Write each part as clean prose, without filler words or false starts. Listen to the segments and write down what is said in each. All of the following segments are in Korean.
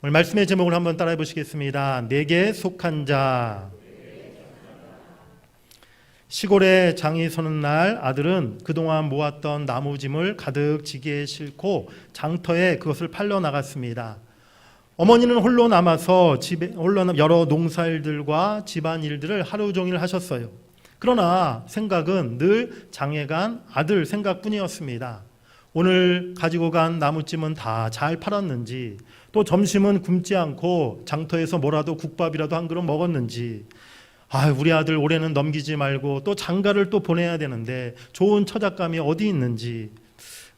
오늘 말씀의 제목을 한번 따라해 보시겠습니다. 내게 속한 자. 시골에 장이 서는 날 아들은 그동안 모았던 나무짐을 가득 지게에 싣고 장터에 그것을 팔러 나갔습니다. 어머니는 홀로 남아서 집에 여러 농사일들과 집안일들을 하루 종일 하셨어요. 그러나 생각은 늘 장에 간 아들 생각뿐이었습니다. 오늘 가지고 간 나무찜은 다 잘 팔았는지, 또 점심은 굶지 않고 장터에서 뭐라도 국밥이라도 한 그릇 먹었는지, 우리 아들 올해는 넘기지 말고 또 장가를 또 보내야 되는데 좋은 처잣감이 어디 있는지,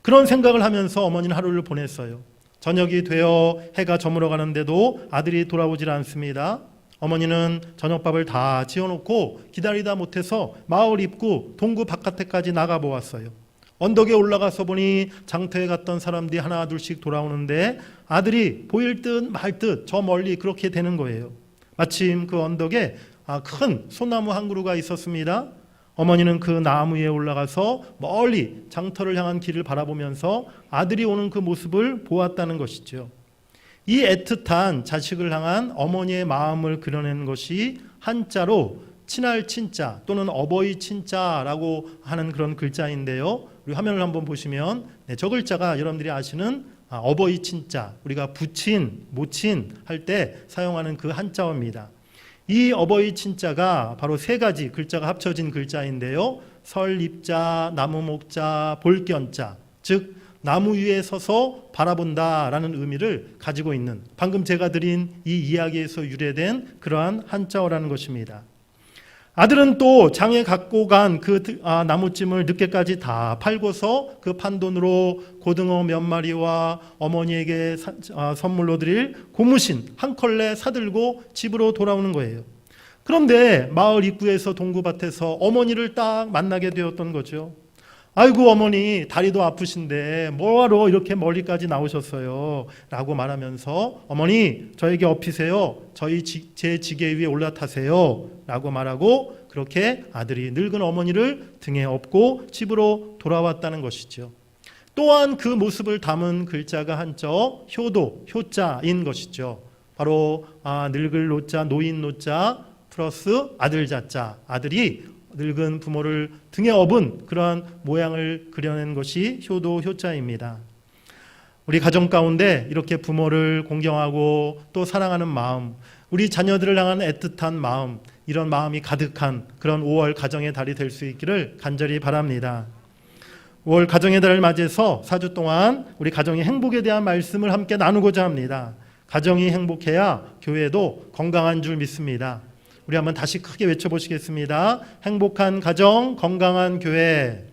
그런 생각을 하면서 어머니는 하루를 보냈어요. 저녁이 되어 해가 저물어 가는데도 아들이 돌아오질 않습니다. 어머니는 저녁밥을 다 지어놓고 기다리다 못해서 마을 입구 동구 바깥에까지 나가보았어요. 언덕에 올라가서 보니 장터에 갔던 사람들이 하나 둘씩 돌아오는데 아들이 보일 듯 말 듯 저 멀리 그렇게 되는 거예요. 마침 그 언덕에 큰 소나무 한 그루가 있었습니다. 어머니는 그 나무 위에 올라가서 멀리 장터를 향한 길을 바라보면서 아들이 오는 그 모습을 보았다는 것이죠. 이 애틋한 자식을 향한 어머니의 마음을 그려낸 것이 한자로 친할 친자 또는 어버이 친자라고 하는 그런 글자인데요. 우리 화면을 한번 보시면 저 글자가 여러분들이 아시는 어버이 친자, 우리가 부친, 모친 할 때 사용하는 그 한자어입니다. 이 어버이 친자가 바로 세 가지 글자가 합쳐진 글자인데요. 설립자, 나무목자, 볼견자, 즉 나무 위에 서서 바라본다라는 의미를 가지고 있는, 방금 제가 드린 이 이야기에서 유래된 그러한 한자어라는 것입니다. 아들은 또 장에 갖고 간 그 나무찜을 늦게까지 다 팔고서 그 판돈으로 고등어 몇 마리와 어머니에게 선물로 드릴 고무신 한 컬레 사들고 집으로 돌아오는 거예요. 그런데 마을 입구에서 동구밭에서 어머니를 딱 만나게 되었던 거죠. 아이고 어머니, 다리도 아프신데 뭐하러 이렇게 멀리까지 나오셨어요? 라고 말하면서 어머니, 저에게 업히세요. 제 지게 위에 올라타세요. 라고 말하고 그렇게 아들이 늙은 어머니를 등에 업고 집으로 돌아왔다는 것이죠. 또한 그 모습을 담은 글자가 한자어 효도, 효자인 것이죠. 바로 늙을 노자, 노인 노자 플러스 아들 자자, 아들이 늙은 부모를 등에 업은 그러한 모양을 그려낸 것이 효도, 효자입니다. 우리 가정 가운데 이렇게 부모를 공경하고 또 사랑하는 마음, 우리 자녀들을 향한 애틋한 마음, 이런 마음이 가득한 그런 5월 가정의 달이 될 수 있기를 간절히 바랍니다. 5월 가정의 달을 맞이해서 4주 동안 우리 가정의 행복에 대한 말씀을 함께 나누고자 합니다. 가정이 행복해야 교회도 건강한 줄 믿습니다. 우리 한번 다시 크게 외쳐보시겠습니다. 행복한 가정, 건강한 교회.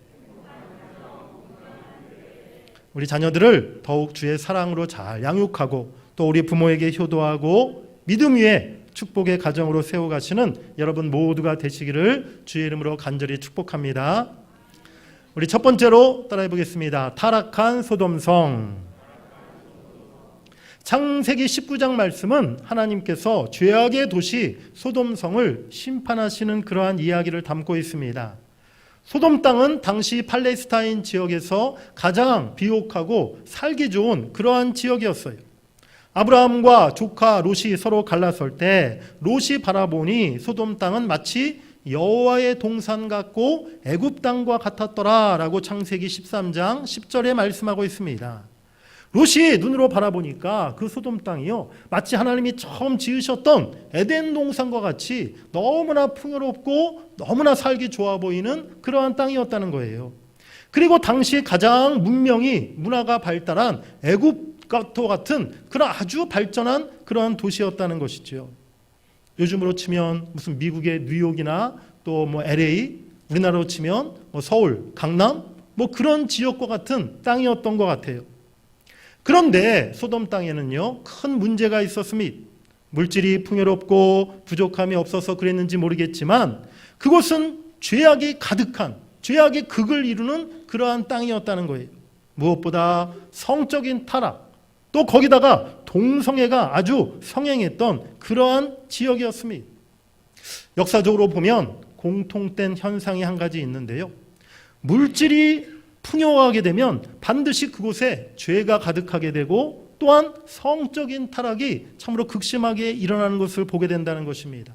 우리 자녀들을 더욱 주의 사랑으로 잘 양육하고 또 우리 부모에게 효도하고 믿음 위에 축복의 가정으로 세워가시는 여러분 모두가 되시기를 주의 이름으로 간절히 축복합니다. 우리 첫 번째로 따라해 보겠습니다. 타락한 소돔성. 창세기 19장 말씀은 하나님께서 죄악의 도시 소돔성을 심판하시는 그러한 이야기를 담고 있습니다. 소돔 땅은 당시 팔레스타인 지역에서 가장 비옥하고 살기 좋은 그러한 지역이었어요. 아브라함과 조카 롯이 서로 갈라설 때 롯이 바라보니 소돔 땅은 마치 여호와의 동산 같고 애굽 땅과 같았더라라고 창세기 13장 10절에 말씀하고 있습니다. 롯이 눈으로 바라보니까 그 소돔 땅이요, 마치 하나님이 처음 지으셨던 에덴 동산과 같이 너무나 풍요롭고 너무나 살기 좋아 보이는 그러한 땅이었다는 거예요. 그리고 당시 가장 문화가 발달한 애굽과 같은 그런 아주 발전한 그러한 도시였다는 것이죠. 요즘으로 치면 무슨 미국의 뉴욕이나 또 LA, 우리나라로 치면 서울, 강남 그런 지역과 같은 땅이었던 것 같아요. 그런데 소돔 땅에는요, 큰 문제가 있었습니다. 물질이 풍요롭고 부족함이 없어서 그랬는지 모르겠지만 그곳은 죄악이 가득한, 죄악의 극을 이루는 그러한 땅이었다는 거예요. 무엇보다 성적인 타락, 또 거기다가 동성애가 아주 성행했던 그러한 지역이었습니다. 역사적으로 보면 공통된 현상이 한 가지 있는데요. 물질이 풍요하게 되면 반드시 그곳에 죄가 가득하게 되고 또한 성적인 타락이 참으로 극심하게 일어나는 것을 보게 된다는 것입니다.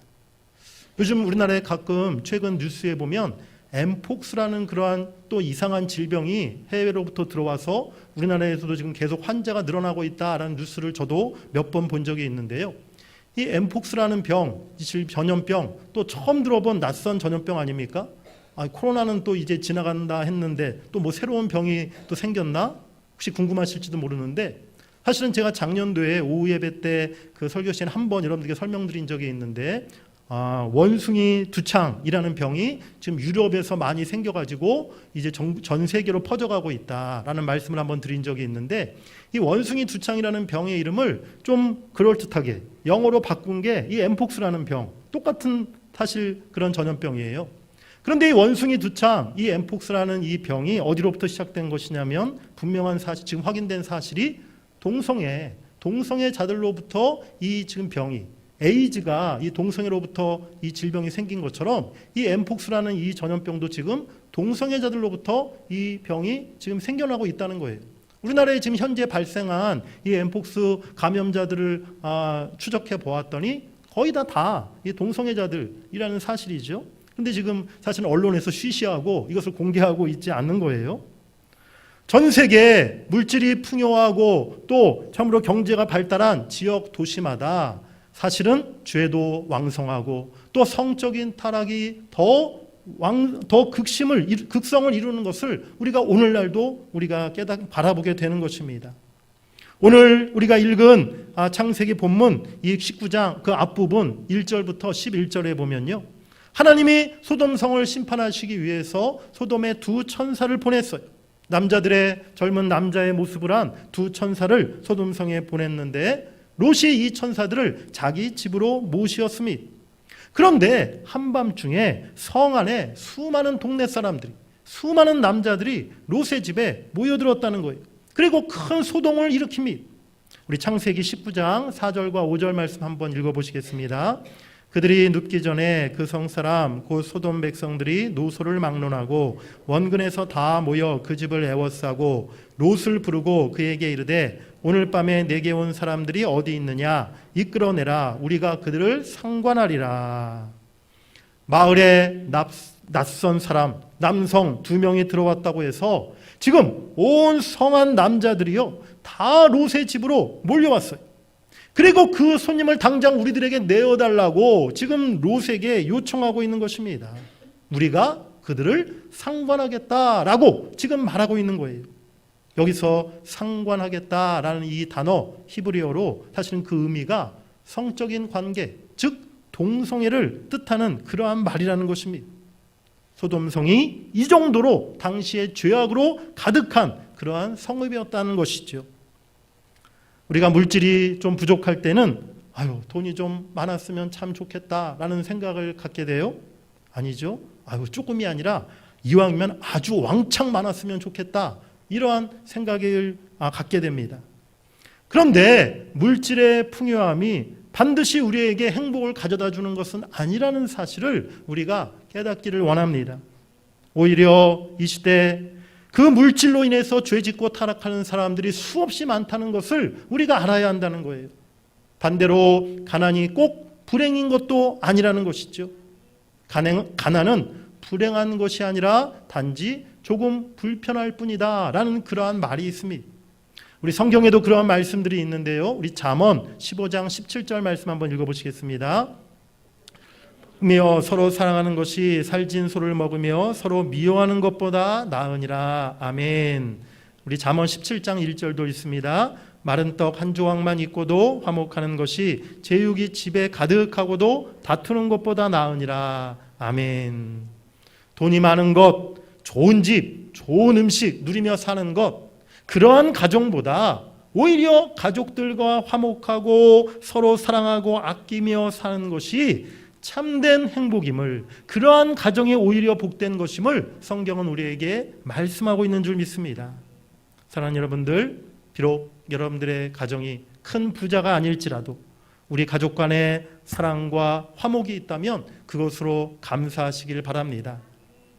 요즘 우리나라에 가끔 최근 뉴스에 보면 엠폭스라는 그러한 또 이상한 질병이 해외로부터 들어와서 우리나라에서도 지금 계속 환자가 늘어나고 있다라는 뉴스를 저도 몇 번 본 적이 있는데요. 이 엠폭스라는 병, 전염병, 또 처음 들어본 낯선 전염병 아닙니까? 코로나는 또 이제 지나간다 했는데 또 뭐 새로운 병이 또 생겼나? 혹시 궁금하실지도 모르는데, 사실은 제가 작년도에 오후 예배 때 그 설교 시간에 한번 여러분들께 설명드린 적이 있는데, 원숭이 두창이라는 병이 지금 유럽에서 많이 생겨가지고 이제 전 세계로 퍼져가고 있다라는 말씀을 한번 드린 적이 있는데, 이 원숭이 두창이라는 병의 이름을 좀 그럴듯하게 영어로 바꾼 게 이 엠폭스라는 병, 똑같은 사실 그런 전염병이에요. 그런데 이 원숭이 두창, 이 엠폭스라는 이 병이 어디로부터 시작된 것이냐면, 분명한 사실, 지금 확인된 사실이 동성애 자들로부터 이 지금 병이, 에이즈가 이 동성애로부터 이 질병이 생긴 것처럼 이 엠폭스라는 이 전염병도 지금 동성애자들로부터 이 병이 지금 생겨나고 있다는 거예요. 우리나라에 지금 현재 발생한 이 엠폭스 감염자들을 추적해 보았더니 거의 다 이 동성애자들이라는 사실이죠. 근데 지금 사실 언론에서 쉬쉬하고 이것을 공개하고 있지 않는 거예요. 전 세계 물질이 풍요하고 또 참으로 경제가 발달한 지역 도시마다 사실은 죄도 왕성하고 또 성적인 타락이 더 극성을 이루는 것을 우리가 오늘날도 우리가 바라보게 되는 것입니다. 오늘 우리가 읽은 창세기 본문 이 19장 그 앞부분 1절부터 11절에 보면요, 하나님이 소돔성을 심판하시기 위해서 소돔에 두 천사를 보냈어요. 젊은 남자의 모습을 한 두 천사를 소돔성에 보냈는데, 롯이 이 천사들을 자기 집으로 모시었습니다. 그런데 한밤중에 성 안에 수많은 동네 사람들이, 수많은 남자들이 롯의 집에 모여들었다는 거예요. 그리고 큰 소동을 일으킵니다. 우리 창세기 19장 4절과 5절 말씀 한번 읽어보시겠습니다. 그들이 눕기 전에 그 성사람 곧 소돔 백성들이 노소를 막론하고 원근에서 다 모여 그 집을 에워싸고 롯을 부르고 그에게 이르되 오늘 밤에 내게 온 사람들이 어디 있느냐 이끌어내라 우리가 그들을 상관하리라. 마을에 낯선 사람 남성 2명이 들어왔다고 해서 지금 온 성한 남자들이요 다 롯의 집으로 몰려왔어요. 그리고 그 손님을 당장 우리들에게 내어달라고 지금 롯에게 요청하고 있는 것입니다. 우리가 그들을 상관하겠다라고 지금 말하고 있는 거예요. 여기서 상관하겠다라는 이 단어 히브리어로 사실은 그 의미가 성적인 관계, 즉 동성애를 뜻하는 그러한 말이라는 것입니다. 소돔성이 이 정도로 당시의 죄악으로 가득한 그러한 성읍이었다는 것이죠. 우리가 물질이 좀 부족할 때는 돈이 좀 많았으면 참 좋겠다라는 생각을 갖게 돼요. 아니죠. 조금이 아니라 이왕이면 아주 왕창 많았으면 좋겠다. 이러한 생각을 갖게 됩니다. 그런데 물질의 풍요함이 반드시 우리에게 행복을 가져다 주는 것은 아니라는 사실을 우리가 깨닫기를 원합니다. 오히려 이 시대 그 물질로 인해서 죄짓고 타락하는 사람들이 수없이 많다는 것을 우리가 알아야 한다는 거예요. 반대로 가난이 꼭 불행인 것도 아니라는 것이죠. 가난은 불행한 것이 아니라 단지 조금 불편할 뿐이다 라는 그러한 말이 있습니다. 우리 성경에도 그러한 말씀들이 있는데요. 우리 잠언 15장 17절 말씀 한번 읽어보시겠습니다. 서로 사랑하는 것이 살진 소를 먹으며 서로 미워하는 것보다 나으니라. 아멘. 우리 잠언 17장 1절도 있습니다. 마른 떡 한 조각만 있고도 화목하는 것이 제육이 집에 가득하고도 다투는 것보다 나으니라. 아멘. 돈이 많은 것, 좋은 집, 좋은 음식 누리며 사는 것, 그러한 가정보다 오히려 가족들과 화목하고 서로 사랑하고 아끼며 사는 것이 참된 행복임을, 그러한 가정이 오히려 복된 것임을 성경은 우리에게 말씀하고 있는 줄 믿습니다. 사랑하는 여러분들, 비록 여러분들의 가정이 큰 부자가 아닐지라도 우리 가족 간의 사랑과 화목이 있다면 그것으로 감사하시길 바랍니다.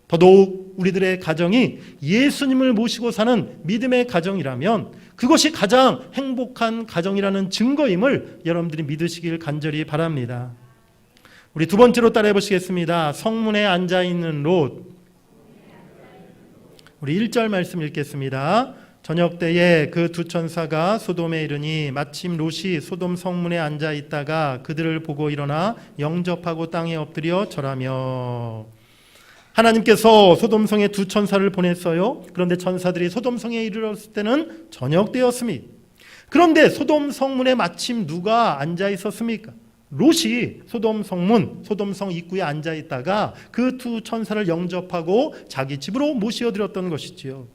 더더욱 우리들의 가정이 예수님을 모시고 사는 믿음의 가정이라면 그것이 가장 행복한 가정이라는 증거임을 여러분들이 믿으시길 간절히 바랍니다. 우리 두 번째로 따라해 보시겠습니다. 성문에 앉아있는 롯. 우리 1절 말씀 읽겠습니다. 저녁 때에 그 두 천사가 소돔에 이르니 마침 롯이 소돔 성문에 앉아 있다가 그들을 보고 일어나 영접하고 땅에 엎드려 절하며. 하나님께서 소돔성에 두 천사를 보냈어요. 그런데 천사들이 소돔성에 이르렀을 때는 저녁 때였습니다. 그런데 소돔 성문에 마침 누가 앉아 있었습니까? 롯이 소돔 성 입구에 앉아 있다가 그 두 천사를 영접하고 자기 집으로 모시어드렸던 것이지요.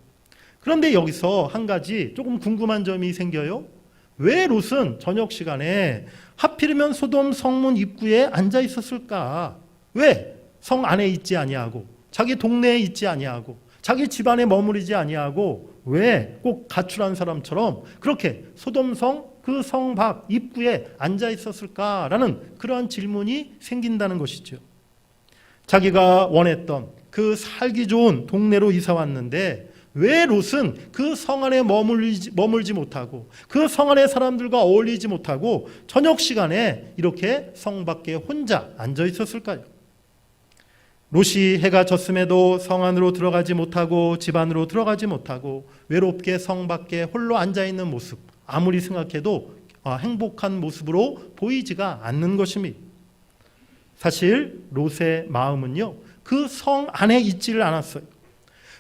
그런데 여기서 한 가지 조금 궁금한 점이 생겨요. 왜 롯은 저녁 시간에 하필이면 소돔 성문 입구에 앉아 있었을까? 왜 성 안에 있지 아니하고 자기 동네에 있지 아니하고 자기 집안에 머무르지 아니하고 왜 꼭 가출한 사람처럼 그렇게 소돔성 그 성 밖 입구에 앉아 있었을까라는 그러한 질문이 생긴다는 것이죠. 자기가 원했던 그 살기 좋은 동네로 이사 왔는데 왜 롯은 그 성 안에 머물지 못하고 그 성 안에 사람들과 어울리지 못하고 저녁 시간에 이렇게 성 밖에 혼자 앉아 있었을까요? 롯이 해가 졌음에도 성 안으로 들어가지 못하고 집 안으로 들어가지 못하고 외롭게 성 밖에 홀로 앉아있는 모습, 아무리 생각해도 행복한 모습으로 보이지가 않는 것입니다. 사실 롯의 마음은요, 그 성 안에 있지를 않았어요.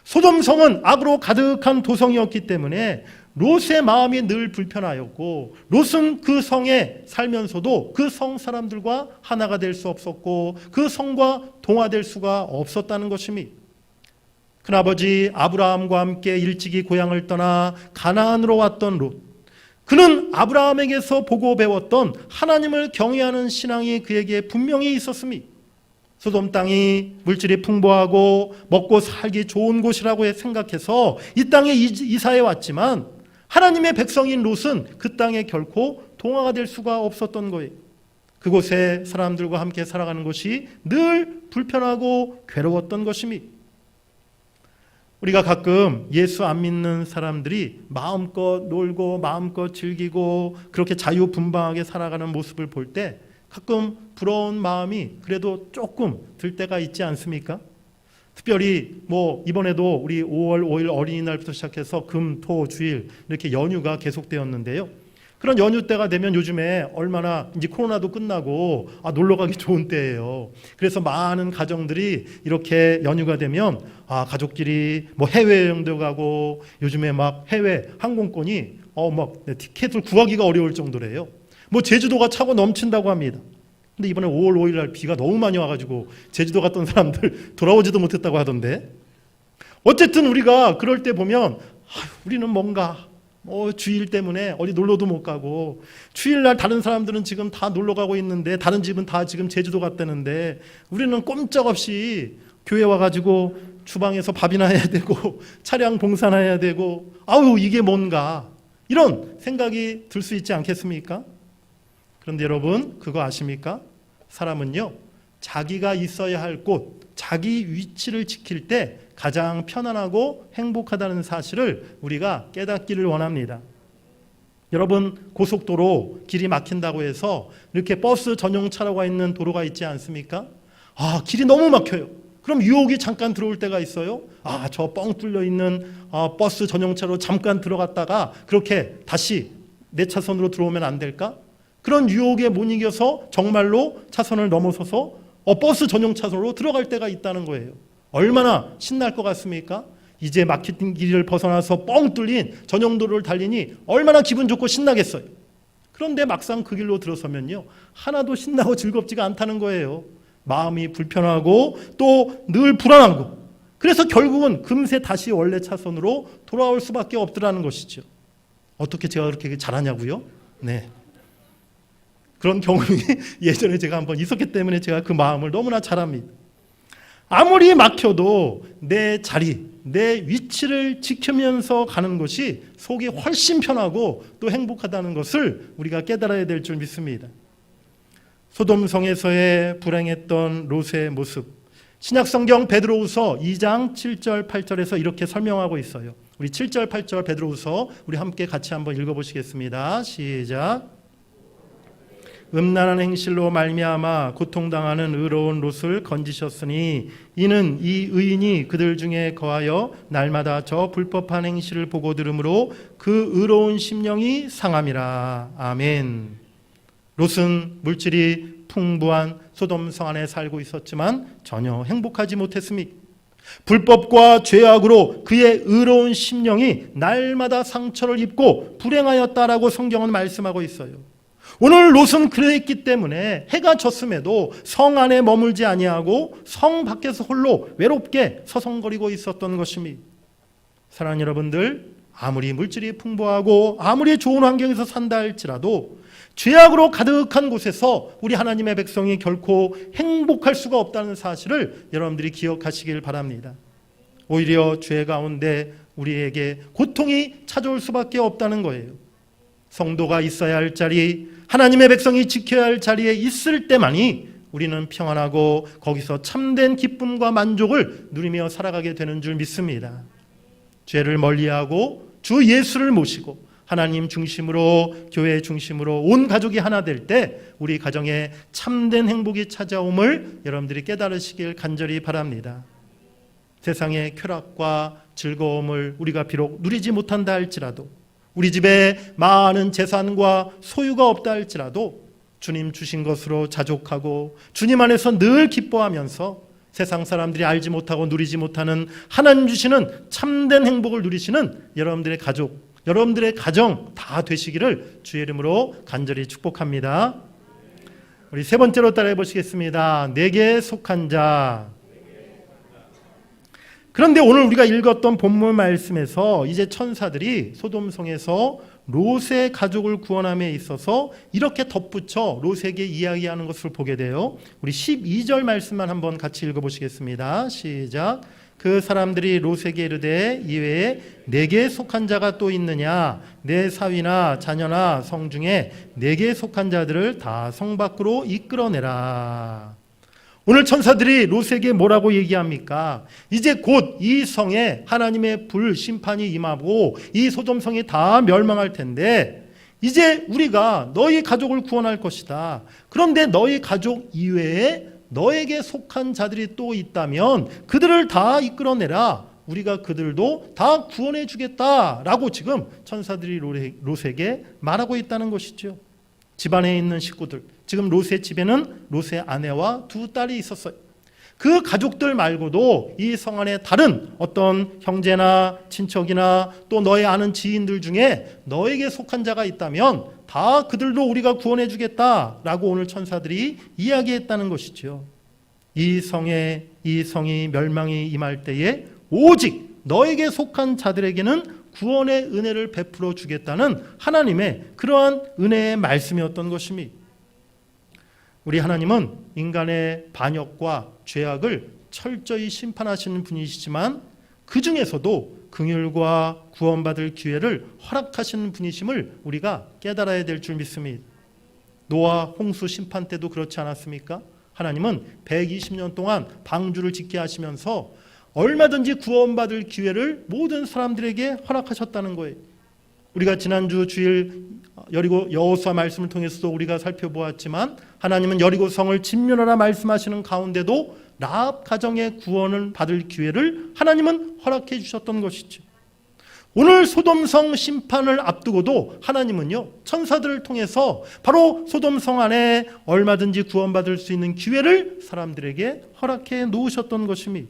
소돔성은 악으로 가득한 도성이었기 때문에 롯의 마음이 늘 불편하였고 롯은 그 성에 살면서도 그 성 사람들과 하나가 될 수 없었고 그 성과 동화될 수가 없었다는 것입니다. 큰아버지 아브라함과 함께 일찍이 고향을 떠나 가나안으로 왔던 롯, 그는 아브라함에게서 보고 배웠던 하나님을 경외하는 신앙이 그에게 분명히 있었습니다. 소돔 땅이 물질이 풍부하고 먹고 살기 좋은 곳이라고 생각해서 이 땅에 이사해 왔지만 하나님의 백성인 롯은 그 땅에 결코 동화가 될 수가 없었던 거예요. 그곳에 사람들과 함께 살아가는 것이 늘 불편하고 괴로웠던 것입니다. 우리가 가끔 예수 안 믿는 사람들이 마음껏 놀고 마음껏 즐기고 그렇게 자유분방하게 살아가는 모습을 볼 때 가끔 부러운 마음이 그래도 조금 들 때가 있지 않습니까? 특별히 이번에도 우리 5월 5일 어린이날부터 시작해서 금, 토, 주일 이렇게 연휴가 계속되었는데요. 그런 연휴 때가 되면 요즘에 얼마나 이제 코로나도 끝나고 놀러 가기 좋은 때예요. 그래서 많은 가정들이 이렇게 연휴가 되면 가족끼리 해외여행도 가고 요즘에 막 해외 항공권이 티켓을 구하기가 어려울 정도래요. 제주도가 차고 넘친다고 합니다. 근데 이번에 5월 5일 날 비가 너무 많이 와가지고 제주도 갔던 사람들 돌아오지도 못했다고 하던데, 어쨌든 우리가 그럴 때 보면 우리는 뭔가 주일 때문에 어디 놀러도 못 가고 주일날 다른 사람들은 지금 다 놀러 가고 있는데 다른 집은 다 지금 제주도 갔다는데 우리는 꼼짝없이 교회 와가지고 주방에서 밥이나 해야 되고 차량 봉사나 해야 되고 이게 뭔가 이런 생각이 들 수 있지 않겠습니까? 그런데 여러분 그거 아십니까? 사람은요 자기가 있어야 할 곳, 자기 위치를 지킬 때 가장 편안하고 행복하다는 사실을 우리가 깨닫기를 원합니다. 여러분 고속도로 길이 막힌다고 해서 이렇게 버스 전용 차로가 있는 도로가 있지 않습니까? 길이 너무 막혀요. 그럼 유혹이 잠깐 들어올 때가 있어요. 저 뻥 뚫려 있는 버스 전용차로 잠깐 들어갔다가 그렇게 다시 내 차선으로 들어오면 안 될까? 그런 유혹에 못 이겨서 정말로 차선을 넘어서서 버스 전용 차선으로 들어갈 때가 있다는 거예요. 얼마나 신날 것 같습니까? 이제 막힌 길을 벗어나서 뻥 뚫린 전용도로를 달리니 얼마나 기분 좋고 신나겠어요. 그런데 막상 그 길로 들어서면요 하나도 신나고 즐겁지가 않다는 거예요. 마음이 불편하고 또 늘 불안하고, 그래서 결국은 금세 다시 원래 차선으로 돌아올 수밖에 없더라는 것이죠. 어떻게 제가 그렇게 잘하냐고요? 네. 그런 경험이 예전에 제가 한번 있었기 때문에 제가 그 마음을 너무나 잘 압니다. 아무리 막혀도 내 자리, 내 위치를 지키면서 가는 것이 속이 훨씬 편하고 또 행복하다는 것을 우리가 깨달아야 될 줄 믿습니다. 소돔성에서의 불행했던 롯의 모습, 신약성경 베드로후서 2장 7절 8절에서 이렇게 설명하고 있어요. 우리 7절 8절 베드로후서 우리 함께 같이 한번 읽어보시겠습니다. 시작. 음란한 행실로 말미암아 고통당하는 의로운 롯을 건지셨으니 이는 이 의인이 그들 중에 거하여 날마다 저 불법한 행실을 보고 들으므로 그 의로운 심령이 상함이라. 아멘. 롯은 물질이 풍부한 소돔성 안에 살고 있었지만 전혀 행복하지 못했습니다. 불법과 죄악으로 그의 의로운 심령이 날마다 상처를 입고 불행하였다라고 성경은 말씀하고 있어요. 오늘 롯은 그랬기 때문에 해가 졌음에도 성 안에 머물지 아니하고 성 밖에서 홀로 외롭게 서성거리고 있었던 것입니다. 사랑하는 여러분들, 아무리 물질이 풍부하고 아무리 좋은 환경에서 산다 할지라도 죄악으로 가득한 곳에서 우리 하나님의 백성이 결코 행복할 수가 없다는 사실을 여러분들이 기억하시길 바랍니다. 오히려 죄 가운데 우리에게 고통이 찾아올 수밖에 없다는 거예요. 성도가 있어야 할 자리, 하나님의 백성이 지켜야 할 자리에 있을 때만이 우리는 평안하고 거기서 참된 기쁨과 만족을 누리며 살아가게 되는 줄 믿습니다. 죄를 멀리하고 주 예수를 모시고 하나님 중심으로, 교회 중심으로 온 가족이 하나 될 때 우리 가정에 참된 행복이 찾아옴을 여러분들이 깨달으시길 간절히 바랍니다. 세상의 쾌락과 즐거움을 우리가 비록 누리지 못한다 할지라도, 우리 집에 많은 재산과 소유가 없다 할지라도 주님 주신 것으로 자족하고 주님 안에서 늘 기뻐하면서 세상 사람들이 알지 못하고 누리지 못하는 하나님 주시는 참된 행복을 누리시는 여러분들의 가족, 여러분들의 가정 다 되시기를 주의 이름으로 간절히 축복합니다. 우리 세 번째로 따라해 보시겠습니다. 내게 속한 자. 그런데 오늘 우리가 읽었던 본문 말씀에서 이제 천사들이 소돔성에서 롯의 가족을 구원함에 있어서 이렇게 덧붙여 롯에게 이야기하는 것을 보게 돼요. 우리 12절 말씀만 한번 같이 읽어보시겠습니다. 시작. 그 사람들이 롯에게 이르되 이외에 내게 속한 자가 또 있느냐? 내 사위나 자녀나 성 중에 내게 속한 자들을 다 성 밖으로 이끌어내라. 오늘 천사들이 롯에게 뭐라고 얘기합니까? 이제 곧 이 성에 하나님의 불 심판이 임하고 이 소돔성이 다 멸망할 텐데 이제 우리가 너희 가족을 구원할 것이다. 그런데 너희 가족 이외에 너에게 속한 자들이 또 있다면 그들을 다 이끌어내라. 우리가 그들도 다 구원해 주겠다라고 지금 천사들이 롯에게 말하고 있다는 것이죠. 집안에 있는 식구들, 지금 롯의 집에는 롯의 아내와 두 딸이 있었어요. 그 가족들 말고도 이 성 안에 다른 어떤 형제나 친척이나 또 너의 아는 지인들 중에 너에게 속한 자가 있다면 다 그들도 우리가 구원해 주겠다라고 오늘 천사들이 이야기했다는 것이죠. 이 성이 멸망이 임할 때에 오직 너에게 속한 자들에게는 구원의 은혜를 베풀어 주겠다는 하나님의 그러한 은혜의 말씀이었던 것입니다. 우리 하나님은 인간의 반역과 죄악을 철저히 심판하시는 분이시지만 그 중에서도 긍휼과 구원받을 기회를 허락하시는 분이심을 우리가 깨달아야 될 줄 믿습니다. 노아 홍수 심판 때도 그렇지 않았습니까? 하나님은 120년 동안 방주를 짓게 하시면서 얼마든지 구원받을 기회를 모든 사람들에게 허락하셨다는 거예요. 우리가 지난주 주일 여리고 여호수아 말씀을 통해서도 우리가 살펴보았지만 하나님은 여리고성을 진멸하라 말씀하시는 가운데도 라합 가정의 구원을 받을 기회를 하나님은 허락해 주셨던 것이죠. 오늘 소돔성 심판을 앞두고도 하나님은요 천사들을 통해서 바로 소돔성 안에 얼마든지 구원받을 수 있는 기회를 사람들에게 허락해 놓으셨던 것입니다.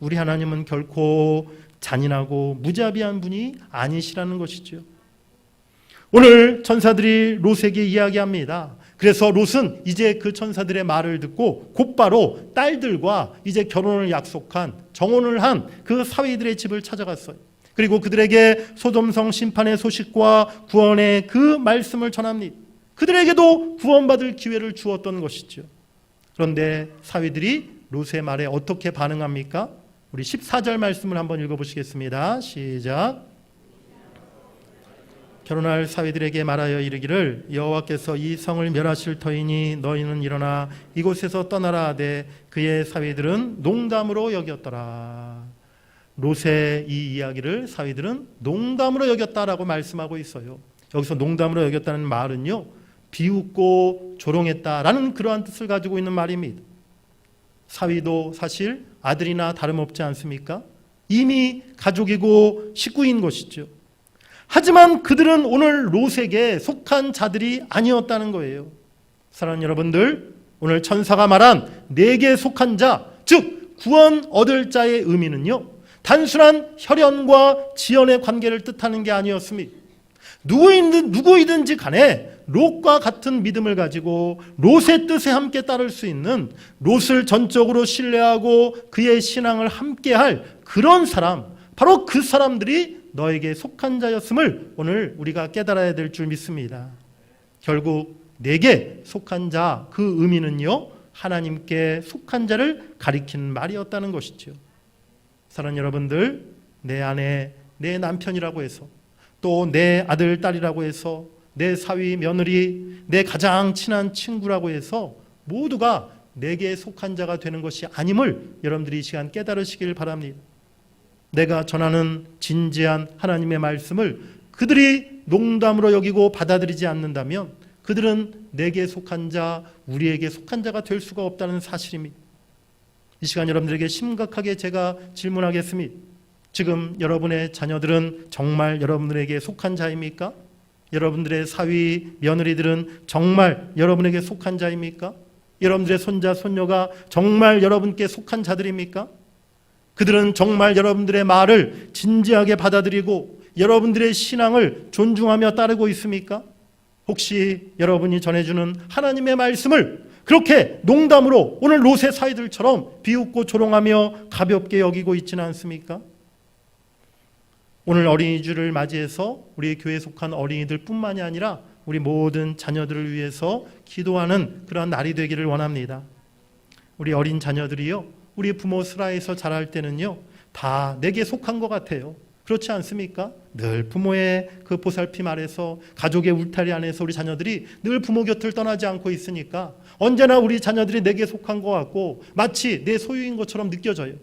우리 하나님은 결코 잔인하고 무자비한 분이 아니시라는 것이죠. 오늘 천사들이 롯에게 이야기합니다. 그래서 롯은 이제 그 천사들의 말을 듣고 곧바로 딸들과 이제 결혼을 약속한, 정혼을 한 그 사위들의 집을 찾아갔어요. 그리고 그들에게 소돔성 심판의 소식과 구원의 그 말씀을 전합니다. 그들에게도 구원받을 기회를 주었던 것이죠. 그런데 사위들이 롯의 말에 어떻게 반응합니까? 우리 14절 말씀을 한번 읽어보시겠습니다. 시작. 결혼할 사위들에게 말하여 이르기를 여호와께서 이 성을 멸하실 터이니 너희는 일어나 이곳에서 떠나라 하되 그의 사위들은 농담으로 여겼더라. 롯의 이 이야기를 사위들은 농담으로 여겼다라고 말씀하고 있어요. 여기서 농담으로 여겼다는 말은요, 비웃고 조롱했다라는 그러한 뜻을 가지고 있는 말입니다. 사위도 사실 아들이나 다름없지 않습니까? 이미 가족이고 식구인 것이죠. 하지만 그들은 오늘 롯에게 속한 자들이 아니었다는 거예요. 사랑하는 여러분들, 오늘 천사가 말한 내게 속한 자, 즉 구원 얻을 자의 의미는요, 단순한 혈연과 지연의 관계를 뜻하는 게 아니었습니다. 누구이든지 간에 롯과 같은 믿음을 가지고 롯의 뜻에 함께 따를 수 있는, 롯을 전적으로 신뢰하고 그의 신앙을 함께할 그런 사람, 바로 그 사람들이 너에게 속한 자였음을 오늘 우리가 깨달아야 될 줄 믿습니다. 결국 내게 속한 자, 그 의미는요, 하나님께 속한 자를 가리키는 말이었다는 것이죠. 사랑하는 여러분들, 내 아내, 내 남편이라고 해서, 또 내 아들, 딸이라고 해서, 내 사위, 며느리, 내 가장 친한 친구라고 해서 모두가 내게 속한 자가 되는 것이 아님을 여러분들이 이 시간 깨달으시길 바랍니다. 내가 전하는 진지한 하나님의 말씀을 그들이 농담으로 여기고 받아들이지 않는다면 그들은 내게 속한 자, 우리에게 속한 자가 될 수가 없다는 사실입니다. 이 시간 여러분들에게 심각하게 제가 질문하겠습니다. 지금 여러분의 자녀들은 정말 여러분들에게 속한 자입니까? 여러분들의 사위, 며느리들은 정말 여러분에게 속한 자입니까? 여러분들의 손자, 손녀가 정말 여러분께 속한 자들입니까? 그들은 정말 여러분들의 말을 진지하게 받아들이고 여러분들의 신앙을 존중하며 따르고 있습니까? 혹시 여러분이 전해주는 하나님의 말씀을 그렇게 농담으로 오늘 롯의 사위들처럼 비웃고 조롱하며 가볍게 여기고 있지는 않습니까? 오늘 어린이주를 맞이해서 우리 교회에 속한 어린이들 뿐만이 아니라 우리 모든 자녀들을 위해서 기도하는 그런 날이 되기를 원합니다. 우리 어린 자녀들이요, 우리 부모 슬하에서 자랄 때는요, 다 내게 속한 것 같아요. 그렇지 않습니까? 늘 부모의 그 보살핌 아래서, 가족의 울타리 안에서 우리 자녀들이 늘 부모 곁을 떠나지 않고 있으니까 언제나 우리 자녀들이 내게 속한 것 같고 마치 내 소유인 것처럼 느껴져요.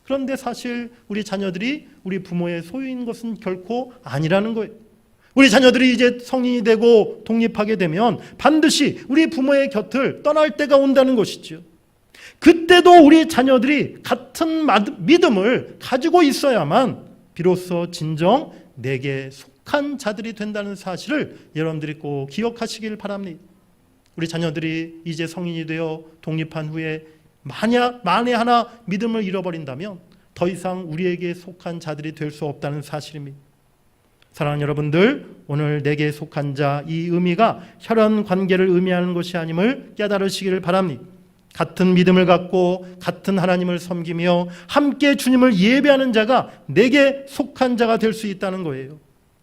그런데 사실 우리 자녀들이 우리 부모의 소유인 것은 결코 아니라는 거예요. 우리 자녀들이 이제 성인이 되고 독립하게 되면 반드시 우리 부모의 곁을 떠날 때가 온다는 것이죠. 그때도 우리 자녀들이 같은 믿음을 가지고 있어야만 비로소 진정 내게 속한 자들이 된다는 사실을 여러분들이 꼭 기억하시길 바랍니다. 우리 자녀들이 이제 성인이 되어 독립한 후에 만에 하나 믿음을 잃어버린다면 더 이상 우리에게 속한 자들이 될 수 없다는 사실입니다. 사랑하는 여러분들, 오늘 내게 속한 자, 이 의미가 혈연 관계를 의미하는 것이 아님을 깨달으시기를 바랍니다. 같은 믿음을 갖고 같은 하나님을 섬기며 함께 주님을 예배하는 자가 내게 속한 자가 될 수 있다는 거예요.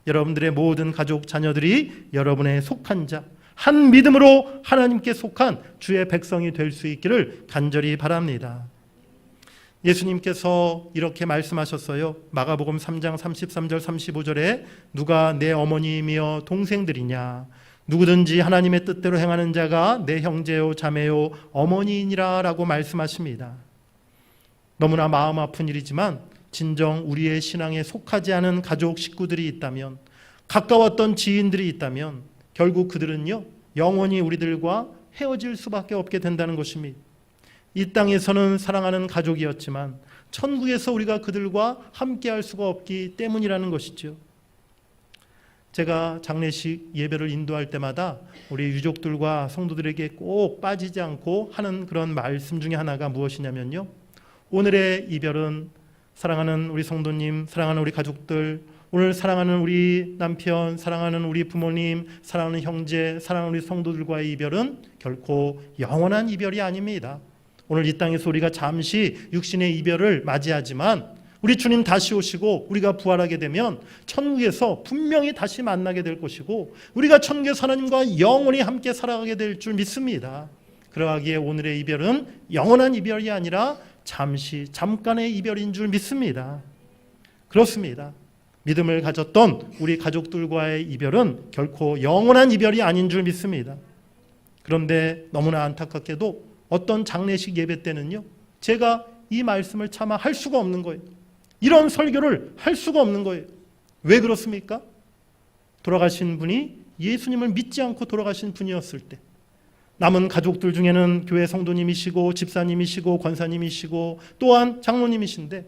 여러분들의 모든 가족, 자녀들이 여러분의 속한 자, 한 믿음으로 하나님께 속한 주의 백성이 될 수 있기를 간절히 바랍니다. 예수님께서 이렇게 말씀하셨어요. 마가복음 3장 33절 35절에 누가 내 어머니이며 동생들이냐, 누구든지 하나님의 뜻대로 행하는 자가 내 형제요 자매요 어머니이니라 라고 말씀하십니다. 너무나 마음 아픈 일이지만 진정 우리의 신앙에 속하지 않은 가족 식구들이 있다면, 가까웠던 지인들이 있다면 결국 그들은요, 영원히 우리들과 헤어질 수밖에 없게 된다는 것입니다. 이 땅에서는 사랑하는 가족이었지만 천국에서 우리가 그들과 함께할 수가 없기 때문이라는 것이죠. 제가 장례식 예배를 인도할 때마다 우리 유족들과 성도들에게 꼭 빠지지 않고 하는 그런 말씀 중에 하나가 무엇이냐면요, 오늘의 이별은 사랑하는 우리 성도님, 사랑하는 우리 가족들, 오늘 사랑하는 우리 남편, 사랑하는 우리 부모님, 사랑하는 형제, 사랑하는 우리 성도들과의 이별은 결코 영원한 이별이 아닙니다. 오늘 이 땅에서 우리가 잠시 육신의 이별을 맞이하지만 우리 주님 다시 오시고 우리가 부활하게 되면 천국에서 분명히 다시 만나게 될 것이고 우리가 천국에서 하나님과 영원히 함께 살아가게 될 줄 믿습니다. 그러하기에 오늘의 이별은 영원한 이별이 아니라 잠깐의 이별인 줄 믿습니다. 그렇습니다. 믿음을 가졌던 우리 가족들과의 이별은 결코 영원한 이별이 아닌 줄 믿습니다. 그런데 너무나 안타깝게도 어떤 장례식 예배 때는요, 제가 이 말씀을 차마 할 수가 없는 거예요. 이런 설교를 할 수가 없는 거예요. 왜 그렇습니까? 돌아가신 분이 예수님을 믿지 않고 돌아가신 분이었을 때, 남은 가족들 중에는 교회 성도님이시고 집사님이시고 권사님이시고 또한 장로님이신데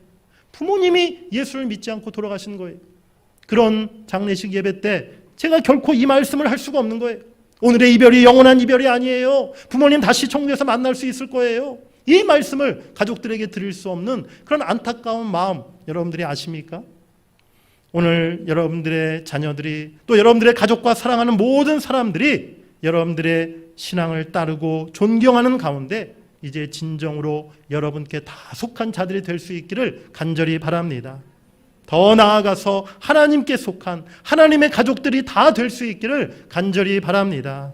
부모님이 예수를 믿지 않고 돌아가신 거예요. 그런 장례식 예배 때 제가 결코 이 말씀을 할 수가 없는 거예요. 오늘의 이별이 영원한 이별이 아니에요. 부모님 다시 천국에서 만날 수 있을 거예요. 이 말씀을 가족들에게 드릴 수 없는 그런 안타까운 마음 여러분들이 아십니까? 오늘 여러분들의 자녀들이 또 여러분들의 가족과 사랑하는 모든 사람들이 여러분들의 신앙을 따르고 존경하는 가운데 이제 진정으로 여러분께 다 속한 자들이 될 수 있기를 간절히 바랍니다. 더 나아가서 하나님께 속한 하나님의 가족들이 다 될 수 있기를 간절히 바랍니다.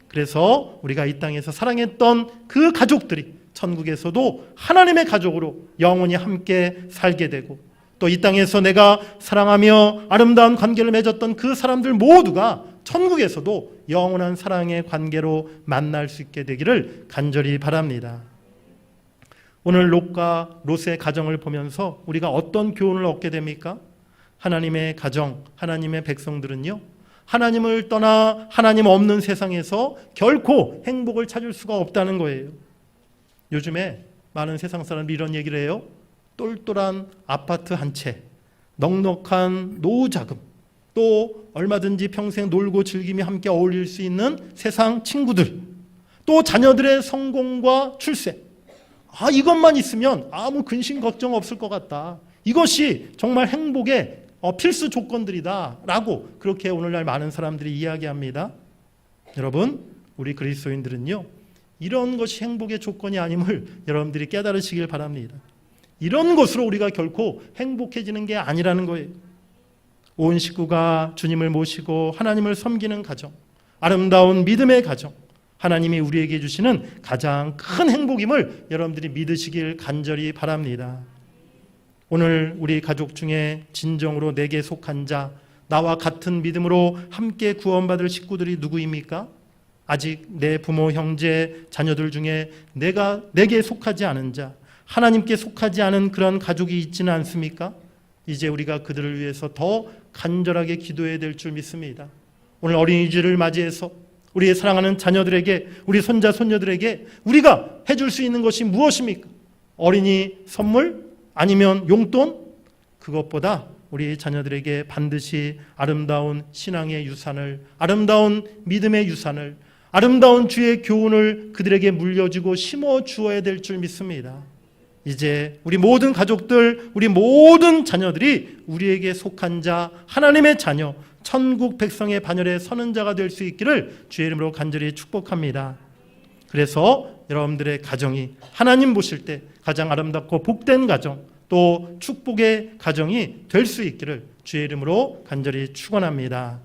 그래서 우리가 이 땅에서 사랑했던 그 가족들이 천국에서도 하나님의 가족으로 영원히 함께 살게 되고 또 이 땅에서 내가 사랑하며 아름다운 관계를 맺었던 그 사람들 모두가 천국에서도 영원한 사랑의 관계로 만날 수 있게 되기를 간절히 바랍니다. 오늘 롯과 롯의 가정을 보면서 우리가 어떤 교훈을 얻게 됩니까? 하나님의 가정, 하나님의 백성들은요, 하나님을 떠나 하나님 없는 세상에서 결코 행복을 찾을 수가 없다는 거예요. 요즘에 많은 세상 사람들이 이런 얘기를 해요. 똘똘한 아파트 한 채, 넉넉한 노후자금, 또 얼마든지 평생 놀고 즐기며 함께 어울릴 수 있는 세상 친구들, 또 자녀들의 성공과 출세, 이것만 있으면 아무 근심 걱정 없을 것 같다. 이것이 정말 행복의 필수 조건들이다 라고 그렇게 오늘날 많은 사람들이 이야기합니다. 여러분, 우리 그리스도인들은요, 이런 것이 행복의 조건이 아님을 여러분들이 깨달으시길 바랍니다. 이런 것으로 우리가 결코 행복해지는 게 아니라는 거예요. 온 식구가 주님을 모시고 하나님을 섬기는 가정, 아름다운 믿음의 가정, 하나님이 우리에게 주시는 가장 큰 행복임을 여러분들이 믿으시길 간절히 바랍니다. 오늘 우리 가족 중에 진정으로 내게 속한 자, 나와 같은 믿음으로 함께 구원받을 식구들이 누구입니까? 아직 내 부모, 형제, 자녀들 중에 내게 속하지 않은 자, 하나님께 속하지 않은 그런 가족이 있지는 않습니까? 이제 우리가 그들을 위해서 더 간절하게 기도해야 될 줄 믿습니다. 오늘 어린이집을 맞이해서 우리의 사랑하는 자녀들에게, 우리 손자, 손녀들에게 우리가 해줄 수 있는 것이 무엇입니까? 어린이 선물? 아니면 용돈? 그것보다 우리 자녀들에게 반드시 아름다운 신앙의 유산을, 아름다운 믿음의 유산을, 아름다운 주의 교훈을 그들에게 물려주고 심어 주어야 될 줄 믿습니다. 이제 우리 모든 가족들, 우리 모든 자녀들이 우리에게 속한 자, 하나님의 자녀, 천국 백성의 반열에 서는 자가 될 수 있기를 주의 이름으로 간절히 축복합니다. 그래서 여러분들의 가정이 하나님 보실 때 가장 아름답고 복된 가정, 또 축복의 가정이 될 수 있기를 주의 이름으로 간절히 축원합니다.